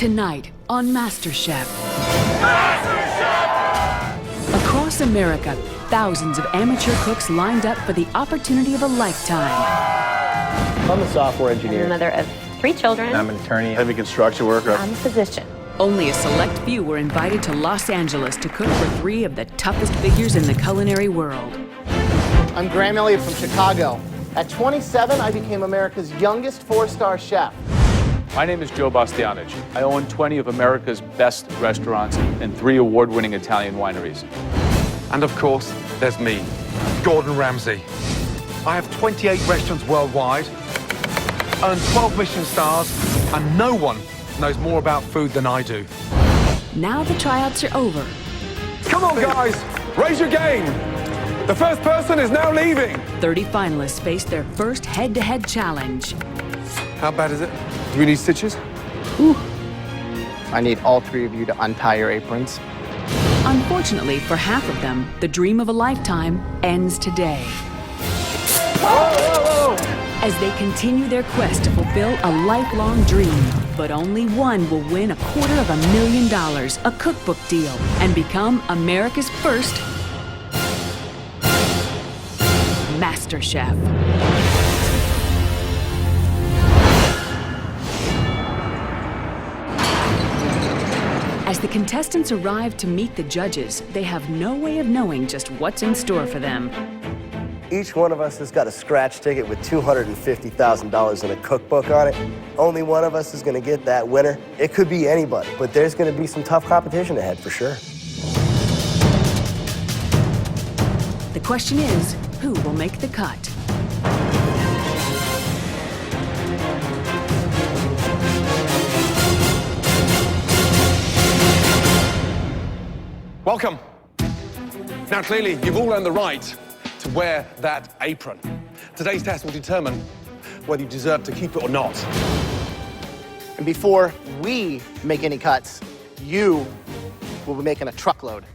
Tonight on MasterChef. Across America, thousands of amateur cooks lined up for the opportunity of a lifetime. I'm a software engineer. I'm a mother of 3 children. I'm an attorney, heavy construction worker. I'm a physician. Only a select few were invited to Los Angeles to cook for 3 of the toughest figures in the culinary world. I'm Graham Elliott from Chicago. At 27, I became America's youngest 4-star chef. My name is Joe Bastianich. I own 20 of America's best restaurants and 3 award-winning Italian wineries. And of course, there's me, Gordon Ramsay. I have 28 restaurants worldwide, earned 12 Michelin stars, and no one knows more about food than I do. Now the tryouts are over. Come on, guys, raise your game. The first person is now leaving. 30 finalists face their first head-to-head challenge. How bad is it? Do we need stitches? I need all 3 of you to untie your aprons. Unfortunately, for half of them, the dream of a lifetime ends today. As they continue their quest to fulfill a lifelong dream. But only one will win $250,000, a cookbook deal, and become America's first MasterChef. As the contestants arrive to meet the judges, they have no way of knowing just what's in store for them. Each one of us has got a scratch ticket with $250,000 in a cookbook on it. Only one of us is going to get that winner. It could be anybody, but there's going to be some tough competition ahead for sure. The question is, who will make the cut? Welcome. Now, clearly, you've all earned the right to wear that apron. Today's test will determine whether you deserve to keep it or not. And before we make any cuts, you will be making a truckload.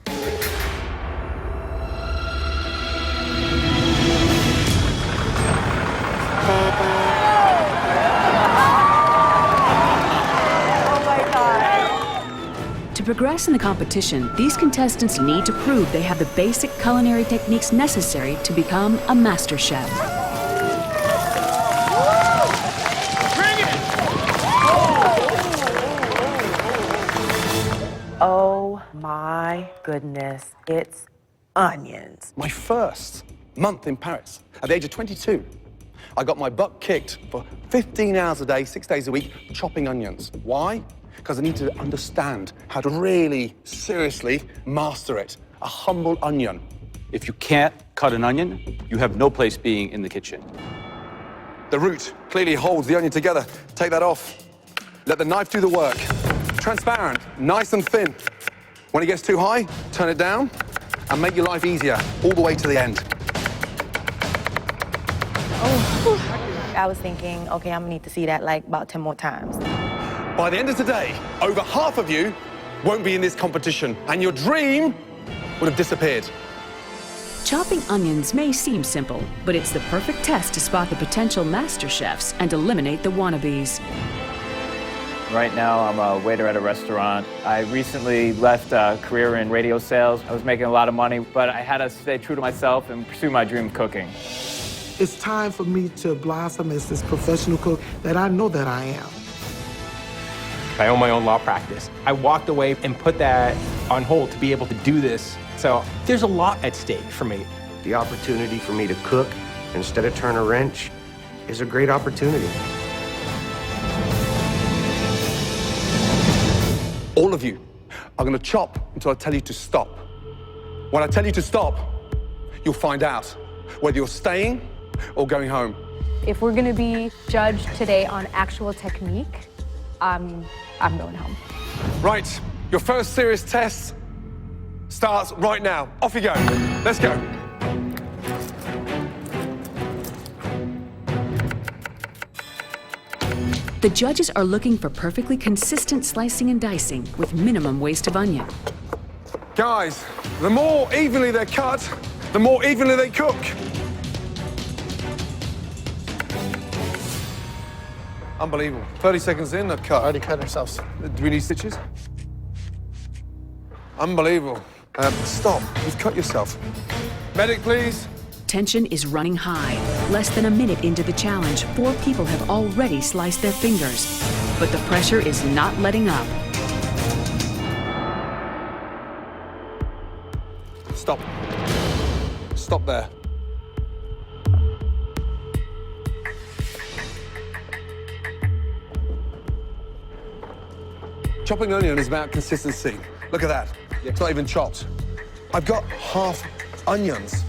To progress in the competition, these contestants need to prove they have the basic culinary techniques necessary to become a master chef. Oh my goodness, it's onions. My first month in Paris, at the age of 22, I got my butt kicked for 15 hours a day, 6 days a week, chopping onions. Why? Because I need to understand how to really, seriously master it. A humble onion. If you can't cut an onion, you have no place being in the kitchen. The root clearly holds the onion together. Take that off. Let the knife do the work. Transparent, nice and thin. When it gets too high, turn it down and make your life easier all the way to the end. Oh, I was thinking, okay, I'm gonna need to see that like about 10 more times. By the end of today, over half of you won't be in this competition, and your dream would have disappeared. Chopping onions may seem simple, but it's the perfect test to spot the potential master chefs and eliminate the wannabes. Right now, I'm a waiter at a restaurant. I recently left a career in radio sales. I was making a lot of money, but I had to stay true to myself and pursue my dream of cooking. It's time for me to blossom as this professional cook that I know that I am. I own my own law practice. I walked away and put that on hold to be able to do this. So there's a lot at stake for me. The opportunity for me to cook instead of turn a wrench is a great opportunity. All of you are going to chop until I tell you to stop. When I tell you to stop, you'll find out whether you're staying or going home. If we're going to be judged today on actual technique, I'm going home. Right, your first serious test starts right now. Off you go. Let's go. The judges are looking for perfectly consistent slicing and dicing with minimum waste of onion. Guys, the more evenly they're cut, the more evenly they cook. Unbelievable. 30 seconds in, a cut. Already cut ourselves. Do we need stitches? Unbelievable. Stop. You've cut yourself. Medic, please. Tension is running high. Less than a minute into the challenge, 4 people have already sliced their fingers. But the pressure is not letting up. Stop. Stop there. Chopping onion is about consistency. Look at that. It's not even chopped. I've got half onions.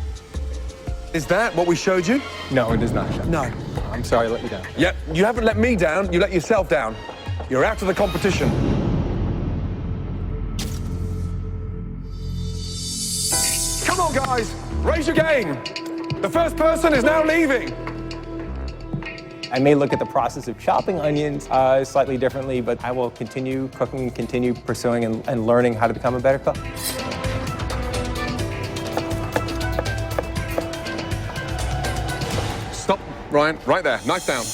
Is that what we showed you? No, it is not, Chef. No. I'm sorry I let you down. Yep, you haven't let me down, you let yourself down. You're out of the competition. Come on, guys, raise your game. The first person is now leaving. I may look at the process of chopping onions slightly differently, but I will continue cooking, continue pursuing and learning how to become a better cook. Stop, Ryan, right there, knife down.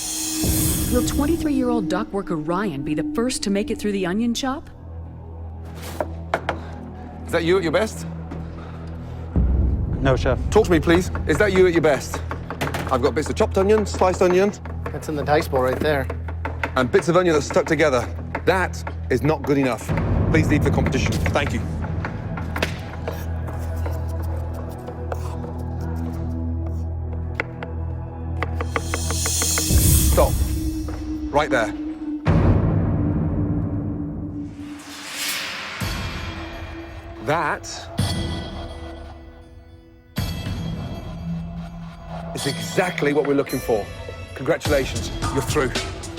Will 23-year-old dock worker Ryan be the first to make it through the onion chop? Is that you at your best? No, Chef. Talk to me, please. Is that you at your best? I've got bits of chopped onion, sliced onion. That's in the dice bowl right there. And bits of onion that's stuck together. That is not good enough. Please leave the competition. Thank you. Stop. Right there. That is exactly what we're looking for. Congratulations, you're through.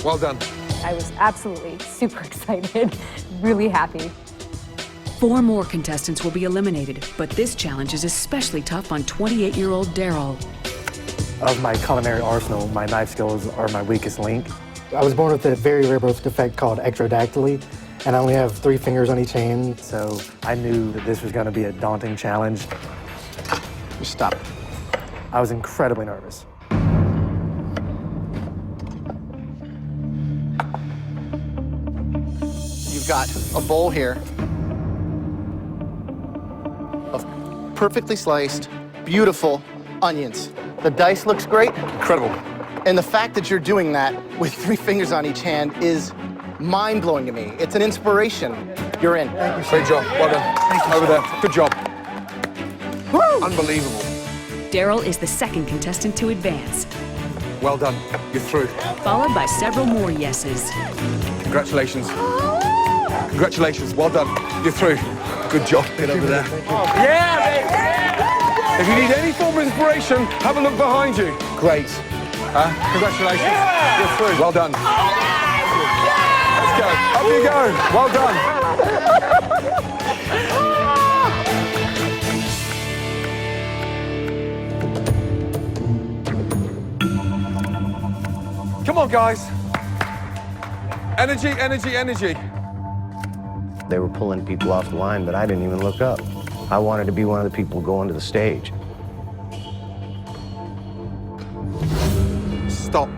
Well done. I was absolutely super excited, really happy. 4 more contestants will be eliminated, but this challenge is especially tough on 28-year-old Daryl. Of my culinary arsenal, my knife skills are my weakest link. I was born with a very rare birth defect called ectrodactyly, and I only have 3 fingers on each hand, so I knew that this was going to be a daunting challenge. Stop. I was incredibly nervous. You've got a bowl here of perfectly sliced, beautiful onions. The dice looks great. Incredible. And the fact that you're doing that with 3 fingers on each hand is mind-blowing to me. It's an inspiration. You're in. Thank you, Great job. Well done. Thank you, Over there. Good job. Woo! Unbelievable. Daryl is the second contestant to advance, Well done. You're through. followed by several more yeses. Congratulations. Congratulations. Well done. You're through. Good job. Get over there. Yeah, baby. If you need any form of inspiration, have a look behind you. Great. Congratulations. Yeah. You're through. Well done. Let's go. Up you go. Well done. Come on, guys. Energy, energy, energy. They were pulling people off the line, but I didn't even look up. I wanted to be one of the people going to the stage. Stop.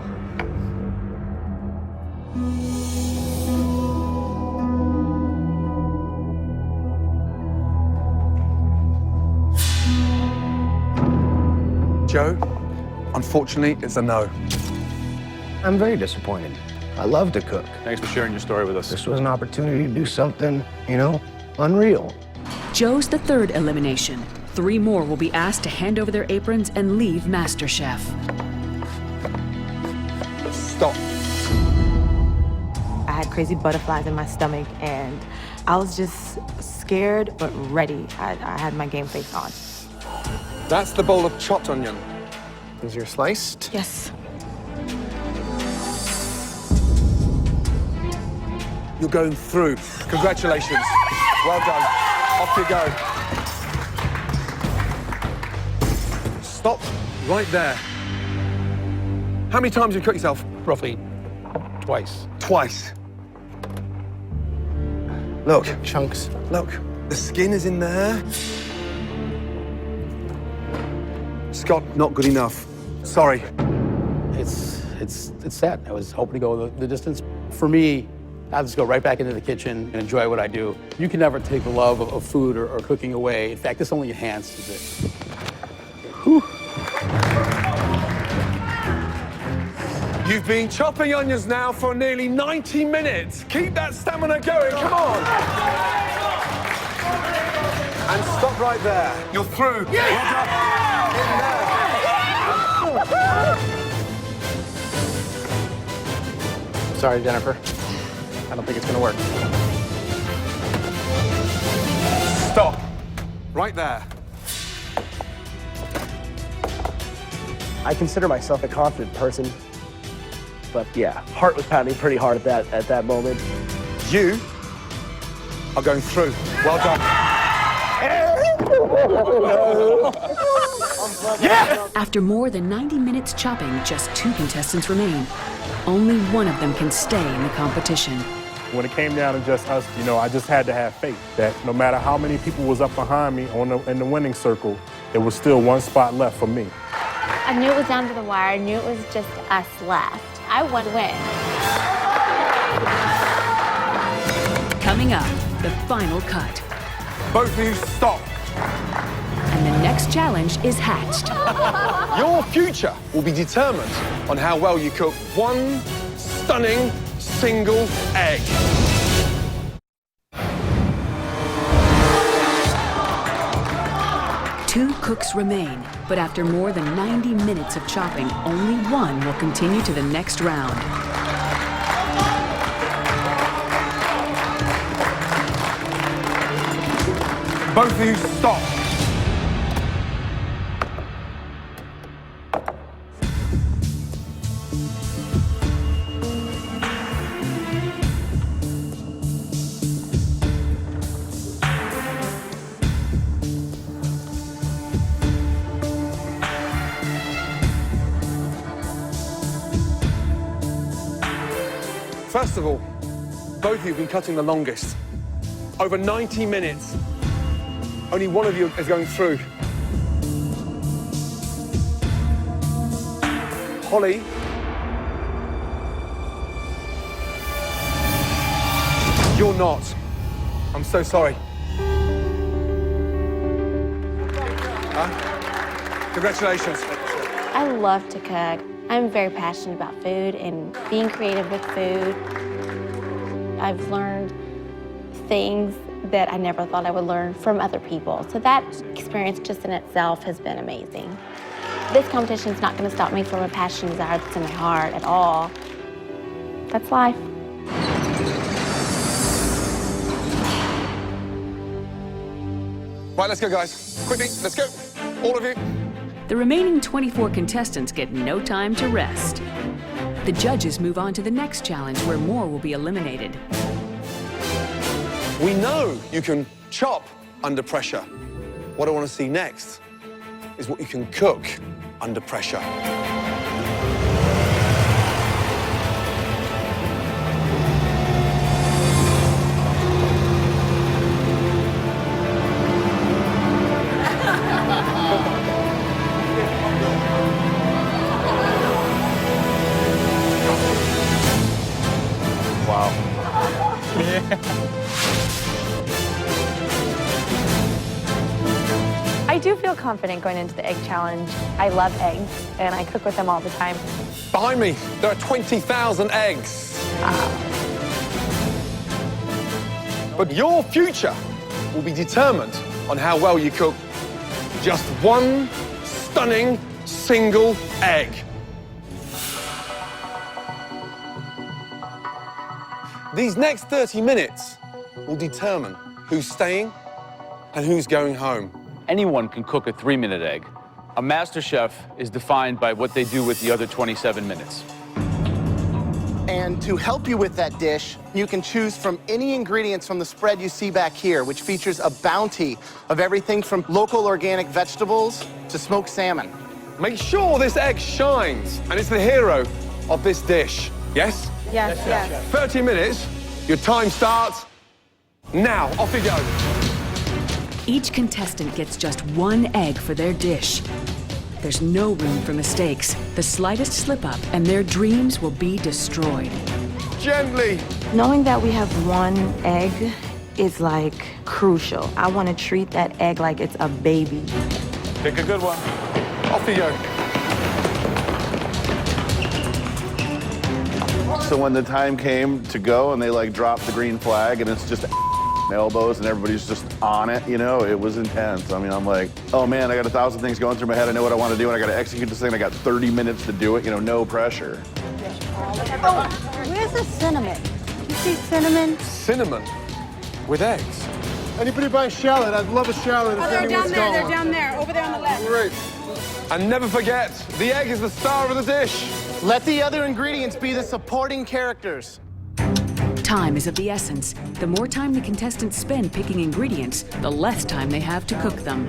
Joe, unfortunately, it's a no. I'm very disappointed. I love to cook. Thanks for sharing your story with us. This was an opportunity to do something, unreal. Joe's the 3rd elimination. 3 more will be asked to hand over their aprons and leave MasterChef. Stop. I had crazy butterflies in my stomach, and I was just scared but ready. I had my game face on. That's the bowl of chopped onion. Is your sliced? Yes. You're going through. Congratulations. Well done. Off you go. Stop right there. How many times have you cut yourself? Roughly twice. Twice. Look. Chunks. Look. The skin is in there. Scott, not good enough. Sorry. It's it's sad. I was hoping to go the distance. For me, I just go right back into the kitchen and enjoy what I do. You can never take the love of food or cooking away. In fact, this only enhances it. Whew. You've been chopping onions now for nearly 90 minutes. Keep that stamina going, come on. And stop right there. You're through. Sorry, Jennifer. I don't think it's gonna work. Stop. Right there. I consider myself a confident person, but yeah, heart was pounding pretty hard at that moment. You are going through. Well done. Yeah! After more than 90 minutes chopping, just 2 contestants remain. Only one of them can stay in the competition. When it came down to just us, you know, I just had to have faith that no matter how many people was up behind me in the winning circle, there was still one spot left for me. I knew it was down to the wire. I knew it was just us left. I would win. Coming up, the final cut. Both of you stop. And the next challenge is hatched. Your future will be determined on how well you cook one stunning single egg. Two cooks remain, but after more than 90 minutes of chopping, only one will continue to the next round. Both of you stop. First of all, both of you have been cutting the longest. Over 90 minutes. Only one of you is going through. Holly. You're not. I'm so sorry. Congratulations. I love to cook. I'm very passionate about food and being creative with food. I've learned things that I never thought I would learn from other people. So that experience just in itself has been amazing. This competition is not going to stop me from a passion and desire that's in my heart at all. That's life. Right, let's go, guys. Quickly, let's go. All of you. The remaining 24 contestants get no time to rest. The judges move on to the next challenge where more will be eliminated. We know you can chop under pressure. What I want to see next is what you can cook under pressure. Wow. I do feel confident going into the egg challenge. I love eggs, and I cook with them all the time. Behind me, there are 20,000 eggs. But your future will be determined on how well you cook just one stunning single egg. These next 30 minutes will determine who's staying and who's going home. Anyone can cook a 3-minute egg. A MasterChef is defined by what they do with the other 27 minutes. And to help you with that dish, you can choose from any ingredients from the spread you see back here, which features a bounty of everything from local organic vegetables to smoked salmon. Make sure this egg shines and it's the hero of this dish. Yes? Yes, yes. 30 minutes, your time starts now. Off you go. Each contestant gets just one egg for their dish. There's no room for mistakes. The slightest slip-up and their dreams will be destroyed. Gently. Knowing that we have one egg is like crucial. I want to treat that egg like it's a baby. Pick a good one. Off you go. So when the time came to go and they like dropped the green flag and it's just elbows and everybody's just on it, you know, it was intense. I mean, I'm like, oh man, I got 1,000 things going through my head. I know what I want to do and I got to execute this thing. I got 30 minutes to do it, you know, no pressure. Oh, where's the cinnamon? You see cinnamon? Cinnamon with eggs. Anybody buy shallot? I'd love a shallot. Oh, they're down there, they're down there, over there on the left. Great. And never forget, the egg is the star of the dish. Let the other ingredients be the supporting characters. Time is of the essence. The more time the contestants spend picking ingredients, the less time they have to cook them.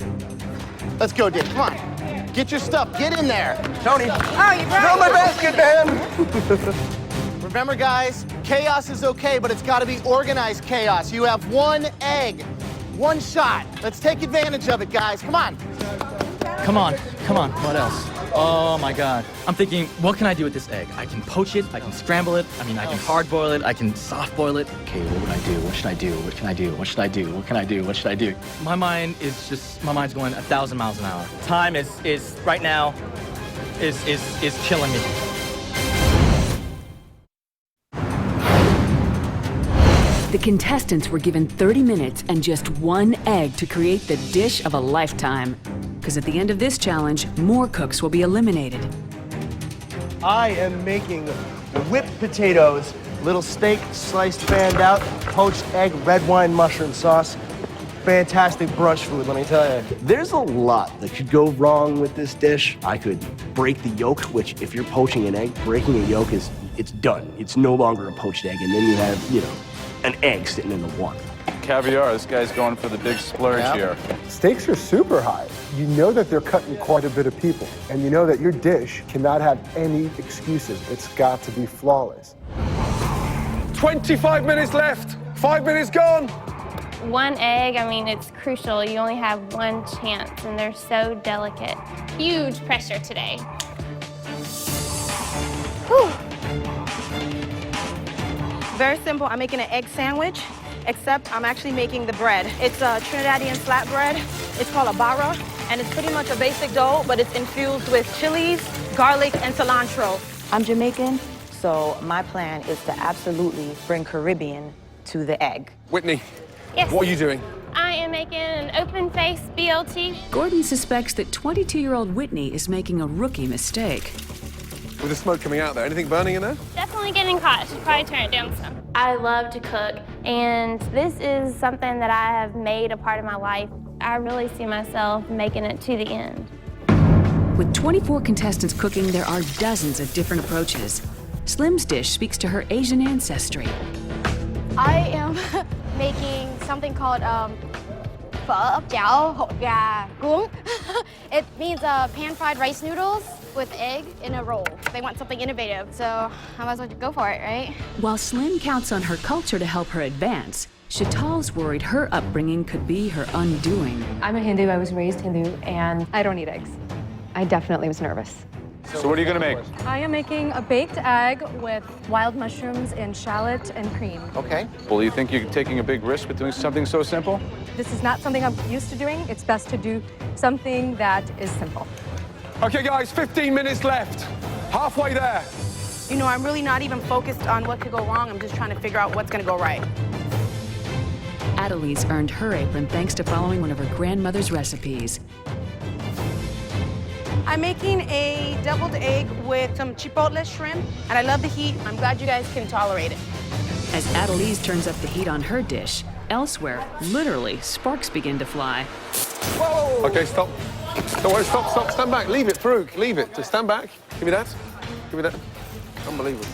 Let's go, Dick. Come on. Get your stuff. Get in there. Tony. Oh, you brought Throw my basket, man. Remember, guys, chaos is okay, but it's got to be organized chaos. You have one egg, one shot. Let's take advantage of it, guys. Come on. Come on, come on. What else? Oh my God. I'm thinking, what can I do with this egg? I can poach it, I can scramble it, I can hard boil it, I can soft boil it. Okay, what would I do? What should I do? What can I do? What should I do? What can I do? What should I do? My mind's going 1,000 miles an hour. Time is right now, is killing me. The contestants were given 30 minutes and just one egg to create the dish of a lifetime. Because at the end of this challenge, more cooks will be eliminated. I am making whipped potatoes, little steak sliced fanned out, poached egg, red wine mushroom sauce. Fantastic brunch food, let me tell you. There's a lot that could go wrong with this dish. I could break the yolk, which if you're poaching an egg, breaking a yolk it's done. It's no longer a poached egg, and then you have, you know, an egg sitting in the water. Caviar, this guy's going for the big splurge here. Stakes are super high. You know that they're cutting quite a bit of people, and you know that your dish cannot have any excuses. It's got to be flawless. 25 minutes left. 5 minutes gone. One egg, I mean, it's crucial. You only have one chance, and they're so delicate. Huge pressure today. Whew. Very simple. I'm making an egg sandwich, except I'm actually making the bread. It's a Trinidadian flatbread. It's called a barra, and it's pretty much a basic dough, but it's infused with chilies, garlic, and cilantro. I'm Jamaican, so my plan is to absolutely bring Caribbean to the egg. Whitney, Yes. what are you doing? I am making an open-face BLT. Gordon suspects that 22-year-old Whitney is making a rookie mistake. With the smoke coming out there, anything burning in there? Definitely getting caught. Should probably turn it down some. I love to cook, and this is something that I have made a part of my life. I really see myself making it to the end. With 24 contestants cooking, there are dozens of different approaches. Slim's dish speaks to her Asian ancestry. I am making something called phở cháo hột gà cuống. It means pan-fried rice noodles with egg in a roll. They want something innovative, so I might as well go for it, right? While Slim counts on her culture to help her advance, Shatal's worried her upbringing could be her undoing. I'm a Hindu, I was raised Hindu, and I don't eat eggs. I definitely was nervous. So what are you gonna make? I am making a baked egg with wild mushrooms and shallot and cream. Okay. Well, you think you're taking a big risk with doing something so simple? This is not something I'm used to doing. It's best to do something that is simple. Okay, guys, 15 minutes left. Halfway there. You know, I'm really not even focused on what could go wrong. I'm just trying to figure out what's gonna go right. Adelise earned her apron thanks to following one of her grandmother's recipes. I'm making a deviled egg with some chipotle shrimp, and I love the heat. I'm glad you guys can tolerate it. As Adelise turns up the heat on her dish, elsewhere, literally, sparks begin to fly. Whoa! Okay, stop. Don't worry, stop, stand back. Leave it, Farouk, leave it. Just stand back. Give me that. Give me that. Unbelievable.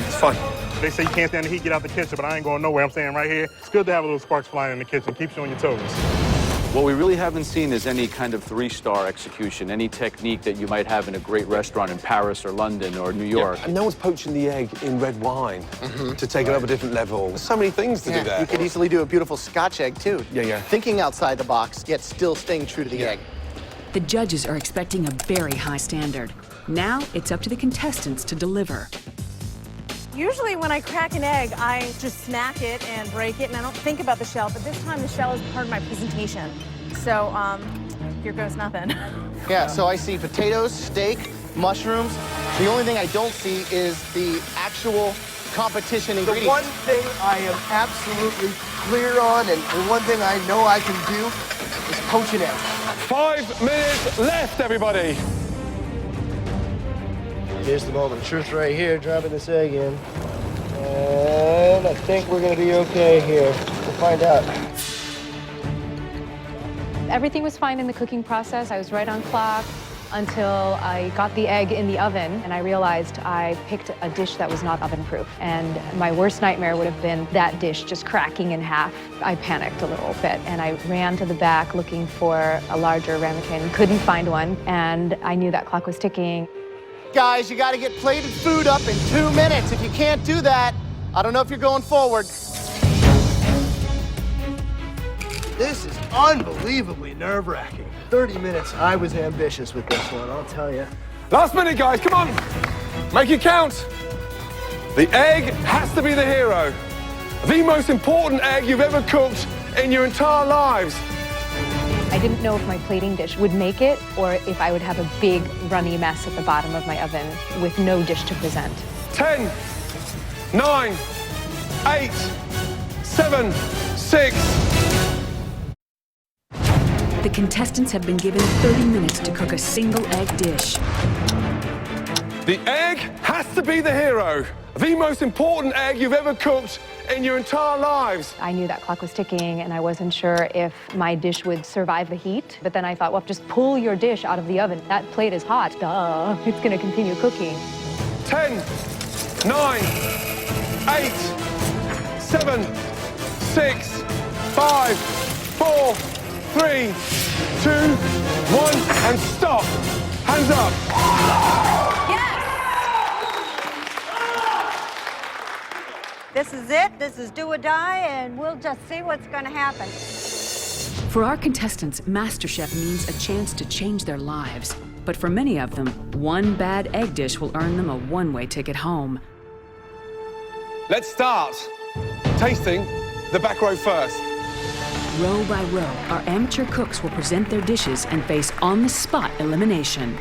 It's fine. They say you can't stand the heat, get out the kitchen, but I ain't going nowhere. I'm saying right here, it's good to have a little sparks flying in the kitchen. Keeps you on your toes. What we really haven't seen is any kind of 3-star execution, any technique that you might have in a great restaurant in Paris or London or New York. Yeah, and no one's poaching the egg in red wine to take it up a different level. There's so many things to do there. You could easily do a beautiful Scotch egg, too. Yeah. Thinking outside the box, yet still staying true to the egg. The judges are expecting a very high standard. Now it's up to the contestants to deliver. Usually when I crack an egg, I just smack it and break it, and I don't think about the shell, but this time the shell is part of my presentation. So, here goes nothing. Yeah, so I see potatoes, steak, mushrooms. The only thing I don't see is the actual competition ingredients. The one thing I am absolutely clear on, and the one thing I know I can do, is poach an egg. 5 minutes left, everybody. Here's the moment of truth right here, dropping this egg in. And I think we're gonna be okay here. We'll find out. Everything was fine in the cooking process. I was right on clock until I got the egg in the oven and I realized I picked a dish that was not oven-proof. And my worst nightmare would have been that dish just cracking in half. I panicked a little bit and I ran to the back looking for a larger ramekin, couldn't find one, and I knew that clock was ticking. Guys, you gotta get plated food up in 2 minutes. If you can't do that, I don't know if you're going forward. This is unbelievably nerve-wracking. 30 minutes, I was ambitious with this one, I'll tell you. Last minute, guys, come on. Make it count. The egg has to be the hero. The most important egg you've ever cooked in your entire lives. I didn't know if my plating dish would make it or if I would have a big runny mess at the bottom of my oven with no dish to present. 10, 9, 8, 7, 6. The contestants have been given 30 minutes to cook a single egg dish. The egg has to be the hero. The most important egg you've ever cooked in your entire lives. I knew that clock was ticking and I wasn't sure if my dish would survive the heat. But then I thought, well, just pull your dish out of the oven. That plate is hot. Duh, it's gonna continue cooking. 10, 9, 8, 7, 6, 5, 4, 3, 2, 1, and stop. Hands up. This is it. This is do or die, and we'll just see what's going to happen. For our contestants, MasterChef means a chance to change their lives. But for many of them, one bad egg dish will earn them a one-way ticket home. Let's start tasting the back row first. Row by row, our amateur cooks will present their dishes and face on-the-spot elimination.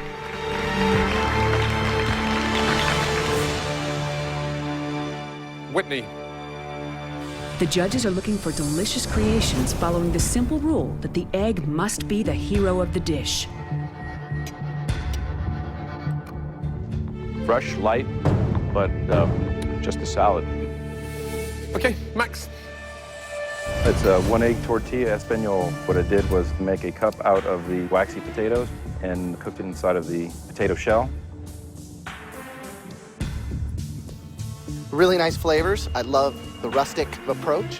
Whitney. The judges are looking for delicious creations following the simple rule that the egg must be the hero of the dish. Fresh, light, but just a salad. Okay, Max. It's a 1-egg tortilla espagnole. What I did was make a cup out of the waxy potatoes and cooked it inside of the potato shell. Really nice flavors. I love the rustic approach,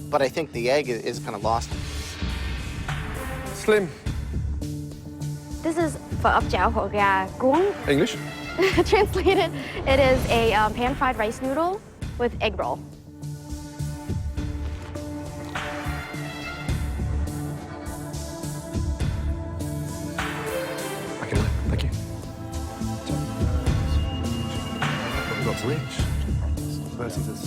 but I think the egg is kind of lost. Slim. This is phở ốc chảo hột gà cuốn. English. Translated, it is a pan-fried rice noodle with egg roll. Thank you. That's rich. Versus this.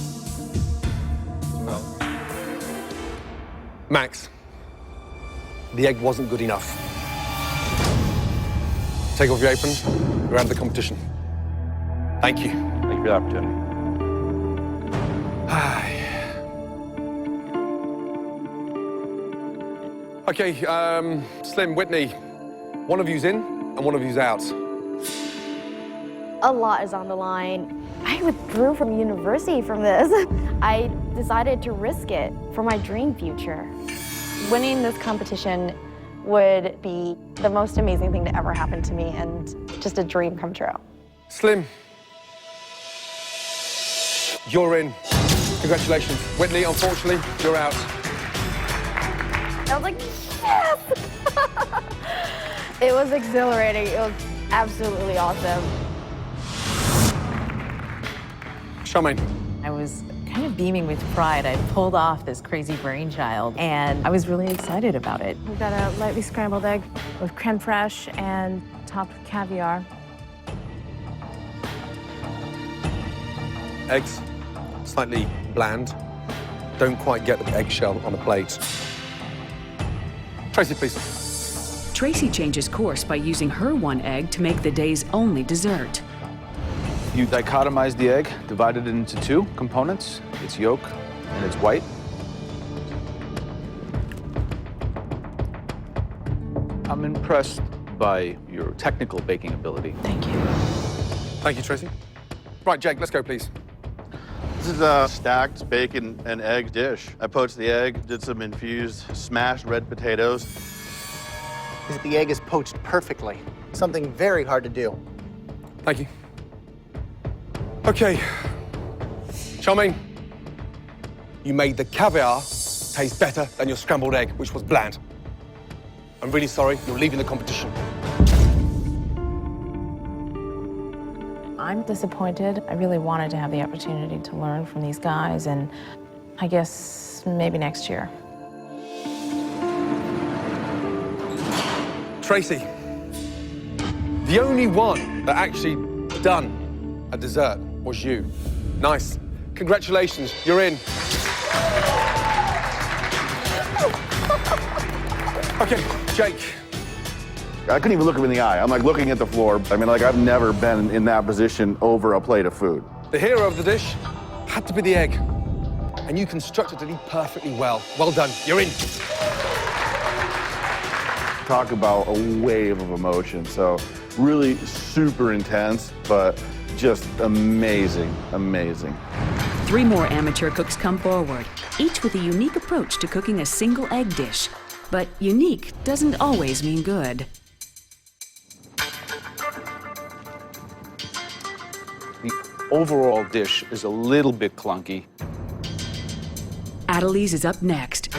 Max, the egg wasn't good enough. Take off your apron. You're out of the competition. Thank you. Thank you for the opportunity. Okay, Slim, Whitney, one of you's in and one of you's out. A lot is on the line. I withdrew from university from this. I decided to risk it for my dream future. Winning this competition would be the most amazing thing to ever happen to me and just a dream come true. Slim, you're in. Congratulations. Whitney, unfortunately, you're out. I was like, Yes! It was exhilarating. It was absolutely awesome. Charmaine. I was kind of beaming with pride. I pulled off this crazy brainchild, and I was really excited about it. We've got a lightly scrambled egg with creme fraiche and topped with caviar. Eggs, slightly bland. Don't quite get the eggshell on the plate. Tracy, please. Tracy changes course by using her one egg to make the day's only dessert. You dichotomize the egg, divide it into two components, its yolk and its white. I'm impressed by your technical baking ability. Thank you. Thank you, Tracy. Right, Jake, let's go, please. This is a stacked bacon and egg dish. I poached the egg, did some infused smashed red potatoes. The egg is poached perfectly. Something very hard to do. Thank you. Okay, Charmaine, you made the caviar taste better than your scrambled egg, which was bland. I'm really sorry, you're leaving the competition. I'm disappointed. I really wanted to have the opportunity to learn from these guys, and I guess maybe next year. Tracy, the only one that actually done a dessert was you. Nice. Congratulations, you're in. Okay, Jake. I couldn't even look him in the eye. I'm like looking at the floor. I mean, like I've never been in that position over a plate of food. The hero of the dish had to be the egg, and you constructed it perfectly well. Well done, you're in. Talk about a wave of emotion. So really super intense, but just amazing, amazing. 3 more amateur cooks come forward, each with a unique approach to cooking a single egg dish. But unique doesn't always mean good. The overall dish is a little bit clunky. Adelise is up next.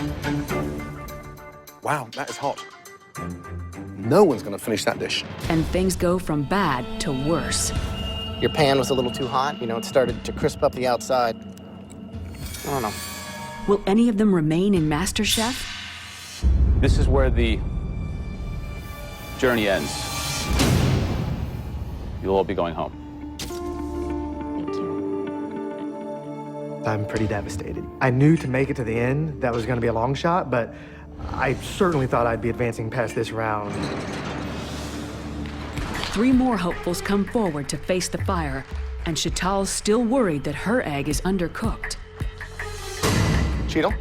Wow, that is hot. No one's gonna finish that dish. And things go from bad to worse. Your pan was a little too hot. You know, it started to crisp up the outside. I don't know. Will any of them remain in MasterChef? This is where the journey ends. You'll all be going home. I'm pretty devastated. I knew to make it to the end, that was going to be a long shot, but I certainly thought I'd be advancing past this round. 3 more hopefuls come forward to face the fire, and Chantal's still worried that her egg is undercooked. Cheetle?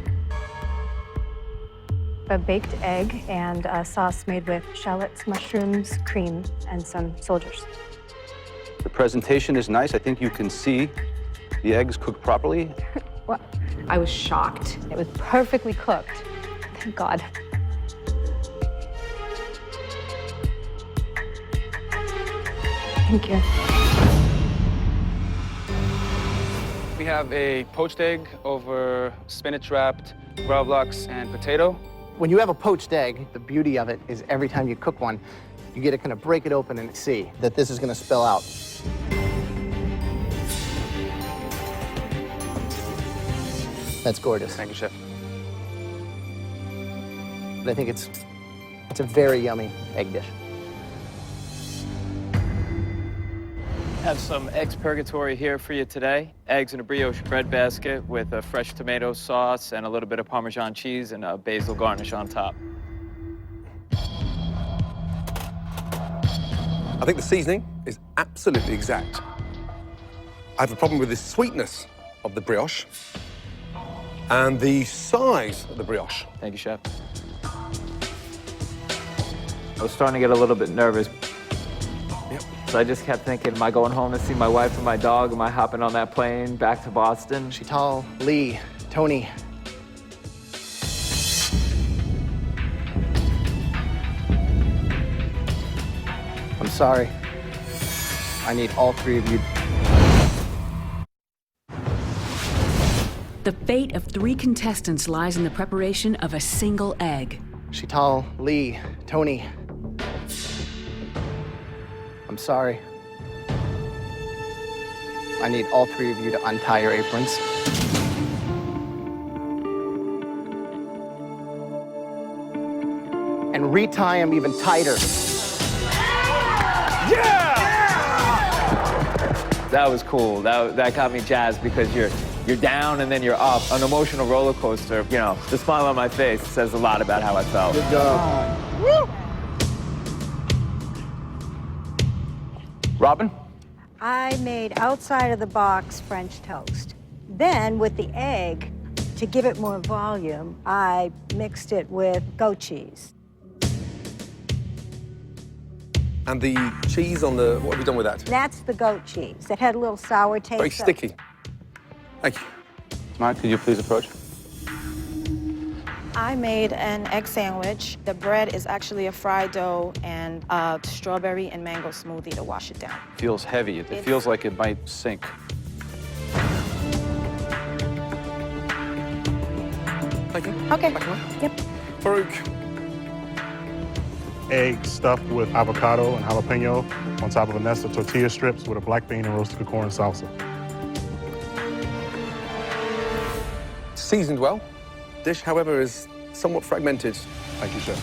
A baked egg and a sauce made with shallots, mushrooms, cream, and some soldiers. The presentation is nice. I think you can see the eggs cooked properly. Well, I was shocked. It was perfectly cooked. Thank God. Thank you. We have a poached egg over spinach wrapped gravlax and potato. When you have a poached egg, the beauty of it is every time you cook one, you get to kind of break it open and see that this is going to spill out. That's gorgeous. Thank you, Chef. But I think it's a very yummy egg dish. Have some eggs purgatory here for you today. Eggs in a brioche bread basket with a fresh tomato sauce and a little bit of Parmesan cheese and a basil garnish on top. I think the seasoning is absolutely exact. I have a problem with the sweetness of the brioche and the size of the brioche. Thank you, Chef. I was starting to get a little bit nervous. So I just kept thinking, am I going home to see my wife and my dog? Am I hopping on that plane back to Boston? Chantal, Lee, Tony. I'm sorry. I need all 3 of you. The fate of 3 contestants lies in the preparation of a single egg. Shital, Lee, Tony, I'm sorry. I need all three of you to untie your aprons. And retie them even tighter. That was cool. That got me jazzed because you're down and then you're up. An emotional roller coaster. You know, the smile on my face says a lot about how I felt. Good job. Woo! Robin? I made outside of the box French toast. Then with the egg, to give it more volume, I mixed it with goat cheese. And the cheese on the, what have you done with that? That's the goat cheese. It had a little sour taste. Very sticky. Thank you. Mark, could you please approach? I made an egg sandwich. The bread is actually a fried dough and a strawberry and mango smoothie to wash it down. Feels heavy. It feels like it might sink. Thank you. Okay. Yep. Farouk. Egg stuffed with avocado and jalapeno on top of a nest of tortilla strips with a black bean and roasted corn salsa. Seasoned well. Dish, however, is somewhat fragmented. Thank you, Chef.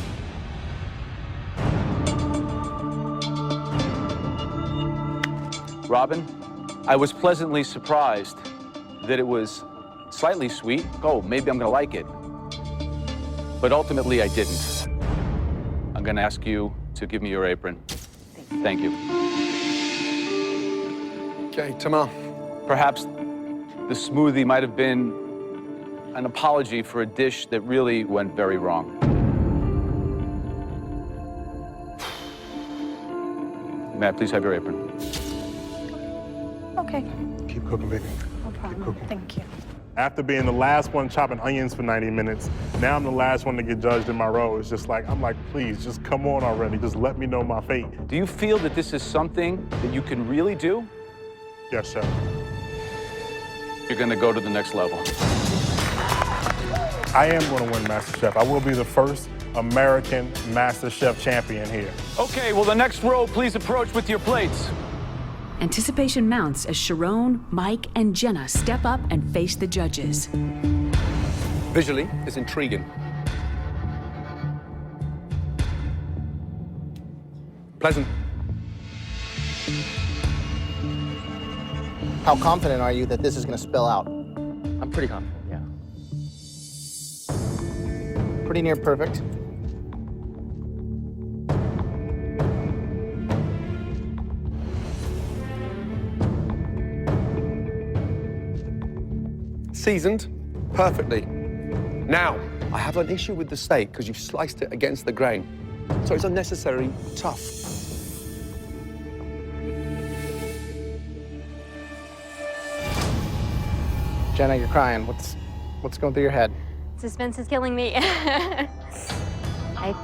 Robin, I was pleasantly surprised that it was slightly sweet. Oh, maybe I'm gonna like it. But ultimately, I didn't. I'm gonna ask you to give me your apron. Thank you. Okay, Tamar. Perhaps the smoothie might have been an apology for a dish that really went very wrong. May I please have your apron? Okay. Keep cooking, baby. No problem. Thank you. After being the last one chopping onions for 90 minutes, now I'm the last one to get judged in my row. It's just like, I'm like, please, just come on already. Just let me know my fate. Do you feel that this is something that you can really do? Yes, Chef. You're gonna go to the next level. I am going to win MasterChef. I will be the first American MasterChef champion here. Okay, well, the next row, please approach with your plates. Anticipation mounts as Sharon, Mike, and Jenna step up and face the judges. Visually, it's intriguing. Pleasant. How confident are you that this is going to spill out? I'm pretty confident, yeah. Pretty near perfect. Seasoned perfectly. Now, I have an issue with the steak because you've sliced it against the grain. So it's unnecessarily tough. Jenna, you're crying. What's going through your head? Suspense is killing me. I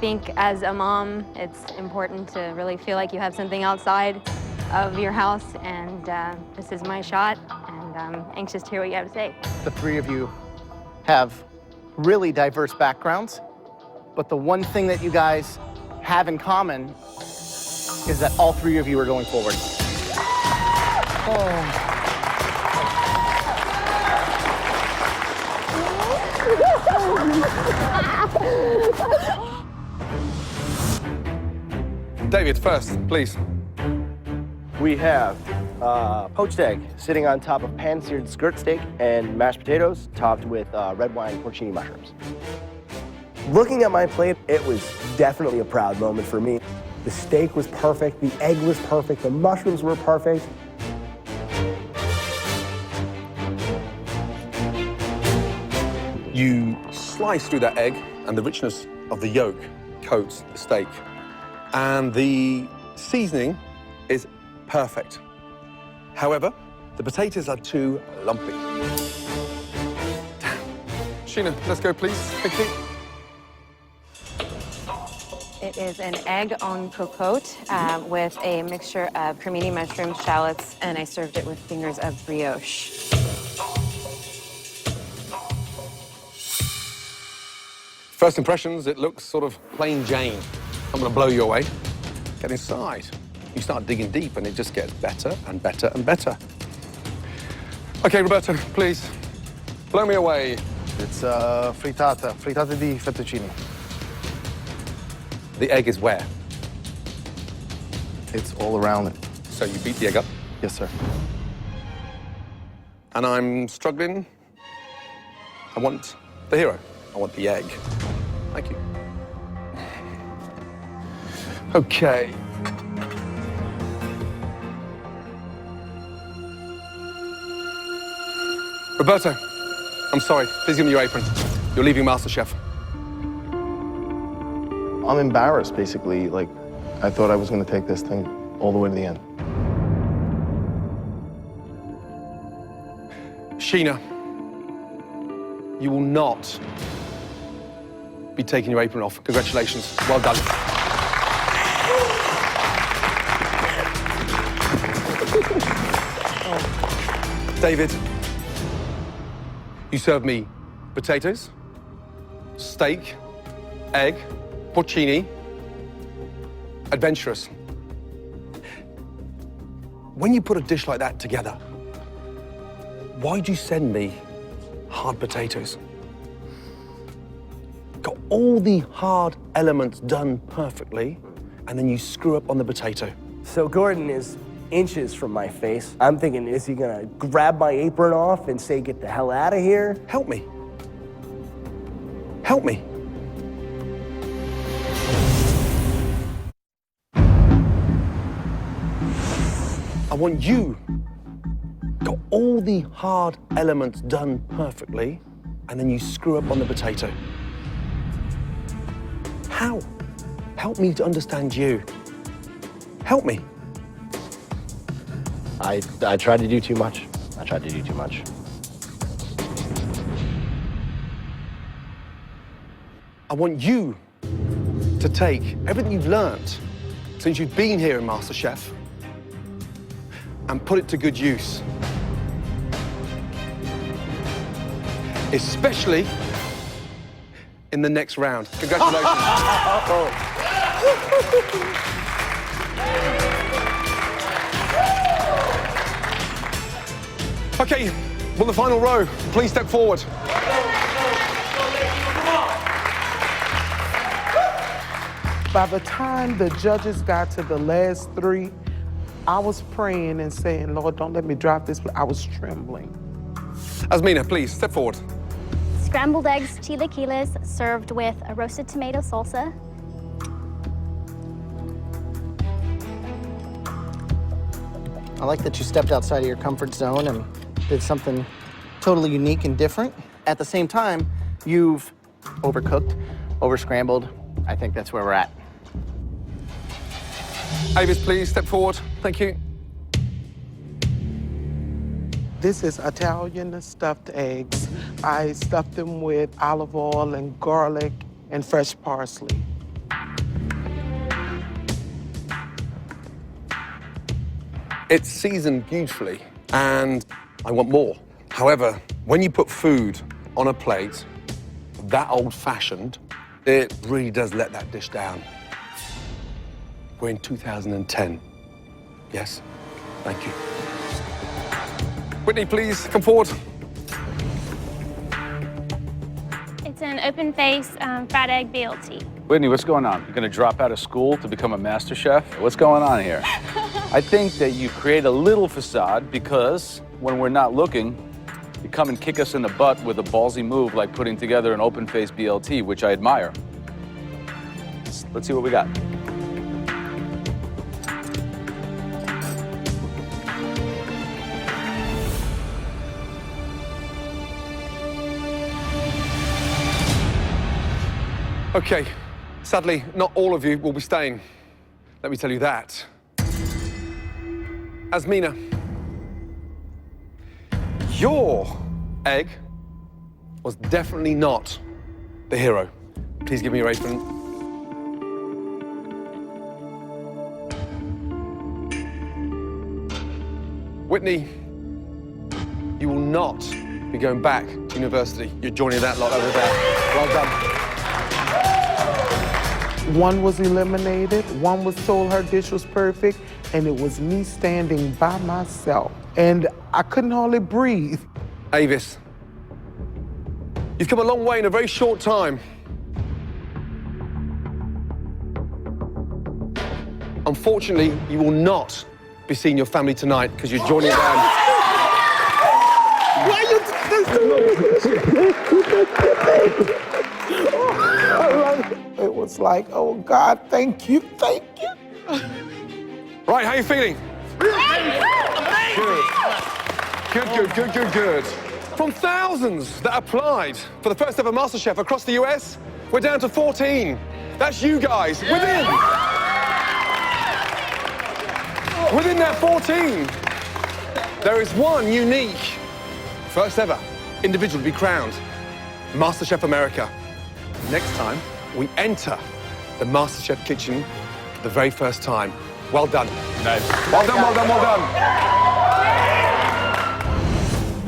think as a mom, it's important to really feel like you have something outside of your house, and this is my shot, and I'm anxious to hear what you have to say. The three of you have really diverse backgrounds, but the one thing that you guys have in common is that all three of you are going forward. David, first, please. We have poached egg sitting on top of pan-seared skirt steak and mashed potatoes topped with red wine porcini mushrooms. Looking at my plate, it was definitely a proud moment for me. The steak was perfect, the egg was perfect, the mushrooms were perfect. You slice through that egg, and the richness of the yolk coats the steak. And the seasoning is perfect. However, the potatoes are too lumpy. Damn. Sheena, let's go, please. Thank you. It is an egg en cocotte with a mixture of cremini mushrooms, shallots, and I served it with fingers of brioche. First impressions, it looks sort of plain Jane. I'm gonna blow you away. Get inside. You start digging deep and it just gets better and better and better. Okay, Roberto, please, blow me away. It's frittata di fettuccine. The egg is where? It's all around it. So you beat the egg up? Yes, sir. And I'm struggling. I want the hero. I want the egg. Thank you. Okay. Roberto, I'm sorry. Please give me your apron. You're leaving MasterChef. I'm embarrassed, basically. Like, I thought I was going to take this thing all the way to the end. Sheena, you will not be taking your apron off. Congratulations. Well done. David, you served me potatoes, steak, egg, porcini, adventurous. When you put a dish like that together, why'd you send me hard potatoes? Got all the hard elements done perfectly, and then you screw up on the potato. So Gordon is inches from my face. I'm thinking, is he gonna grab my apron off and say, get the hell out of here? Help me. Help me. I want you. Got all the hard elements done perfectly, and then you screw up on the potato. How? Help me to understand you. Help me. I tried to do too much. I tried to do too much. I want you to take everything you've learned since you've been here in MasterChef and put it to good use. Especially in the next round. Congratulations. Okay, well, the final row, please step forward. By the time the judges got to the last three, I was praying and saying, Lord, don't let me drop this. I was trembling. Asmina, please, step forward. Scrambled eggs chilaquiles served with a roasted tomato salsa. I like that you stepped outside of your comfort zone and did something totally unique and different. At the same time, you've overcooked, over-scrambled. I think that's where we're at. Avis, please, step forward. Thank you. This is Italian stuffed eggs. I stuffed them with olive oil and garlic and fresh parsley. It's seasoned beautifully, and I want more. However, when you put food on a plate that old-fashioned, it really does let that dish down. We're in 2010. Yes? Thank you. Whitney, please, come forward. It's an open-face fried egg BLT. Whitney, what's going on? You're gonna drop out of school to become a master chef? What's going on here? I think that you create a little facade because when we're not looking, you come and kick us in the butt with a ballsy move like putting together an open-face BLT, which I admire. Let's see what we got. Okay, sadly, not all of you will be staying. Let me tell you that. Asmina, your egg was definitely not the hero. Please give me your apron. Whitney, you will not be going back to university. You're joining that lot over there. Well done. One was eliminated, one was told her dish was perfect, and it was me standing by myself. And I couldn't hardly breathe. Avis, you've come a long way in a very short time. Unfortunately, you will not be seeing your family tonight because you're joining them. Why you It was like, oh God, thank you, thank you. Right, how are you feeling? Good. From thousands that applied for the first ever MasterChef across the US, we're down to 14. That's you guys, within that 14, there is one unique, first ever individual to be crowned MasterChef America. Next time, we enter the MasterChef kitchen for the very first time. Well done. Nice. Well done.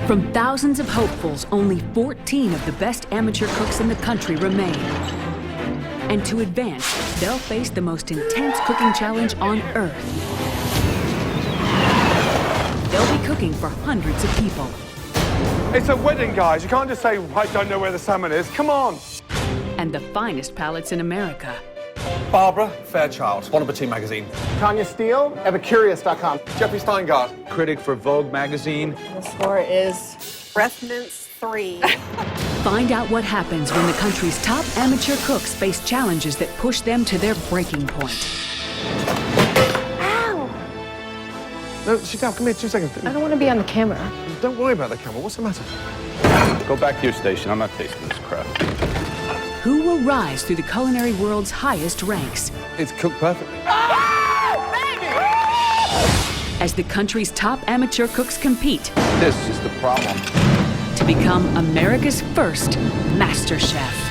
From thousands of hopefuls, only 14 of the best amateur cooks in the country remain. And to advance, they'll face the most intense cooking challenge on Earth. They'll be cooking for hundreds of people. It's a wedding, guys. You can't just say, I don't know where the salmon is. Come on. And the finest palates in America. Barbara Fairchild, Bon Appetit magazine. Tanya Steele, Epicurious.com. Jeffrey Steingart, critic for Vogue magazine. The score is breath mince 3. Find out what happens when the country's top amateur cooks face challenges that push them to their breaking point. Ow! No, sit down. Come here, 2 seconds. I don't want to be on the camera. Don't worry about the camera. What's the matter? Go back to your station. I'm not tasting this crap. Who will rise through the culinary world's highest ranks? It's cooked perfectly. As the country's top amateur cooks compete. This is the problem. To become America's first MasterChef.